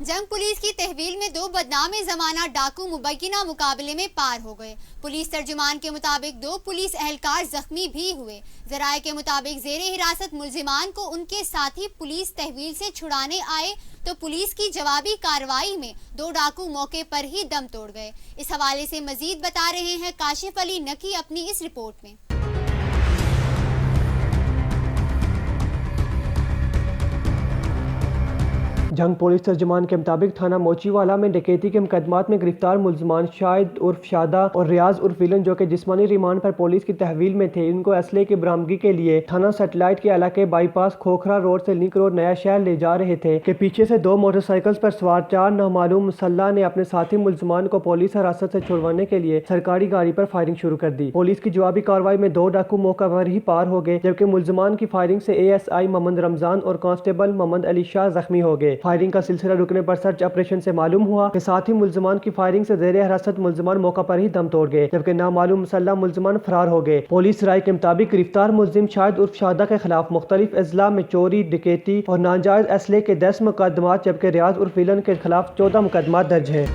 جنگ پولیس کی تحویل میں دو بدنام زمانہ ڈاکو مبینہ مقابلے میں پار ہو گئے۔ پولیس ترجمان کے مطابق دو پولیس اہلکار زخمی بھی ہوئے۔ ذرائع کے مطابق زیر حراست ملزمان کو ان کے ساتھی پولیس تحویل سے چھڑانے آئے تو پولیس کی جوابی کارروائی میں دو ڈاکو موقع پر ہی دم توڑ گئے۔ اس حوالے سے مزید بتا رہے ہیں کاشف علی نقی اپنی اس رپورٹ میں۔ جنگ پولیس ترجمان کے مطابق تھانہ موچی والا میں ڈکیتی کے مقدمات میں گرفتار ملزمان شاہد عرف شادہ اور ریاض عرف ویلن جو کہ جسمانی ریمانڈ پر پولیس کی تحویل میں تھے، ان کو اسلحے کی برآمدگی کے لیے تھانہ سیٹلائٹ کے علاقے بائی پاس کھوکھرا روڈ سے لنک روڈ نیا شہر لے جا رہے تھے کہ پیچھے سے دو موٹر سائیکلز پر سوار چار نامعلوم مسلح نے اپنے ساتھی ملزمان کو پولیس حراست سے چھڑوانے کے لیے سرکاری گاڑی پر فائرنگ شروع کر دی۔ پولیس کی جوابی کارروائی میں دو ڈاکو موقع پر ہی پار ہو گئے، جبکہ ملزمان کی فائرنگ سے ASI محمد رمضان اور کانسٹیبل محمد علی شاہ زخمی ہو گئے۔ فائرنگ کا سلسلہ رکنے پر سرچ آپریشن سے معلوم ہوا کہ ساتھی ملزمان کی فائرنگ سے زیر حراست ملزمان موقع پر ہی دم توڑ گئے، جبکہ نامعلوم مسلح ملزمان فرار ہو گئے۔ پولیس رائے کے مطابق گرفتار ملزم شاہد عرف شادہ کے خلاف مختلف اضلاع میں چوری، ڈکیتی اور ناجائز اسلحے کے 10 مقدمات، جبکہ ریاض عرف ویلن کے خلاف 14 مقدمات درج ہیں۔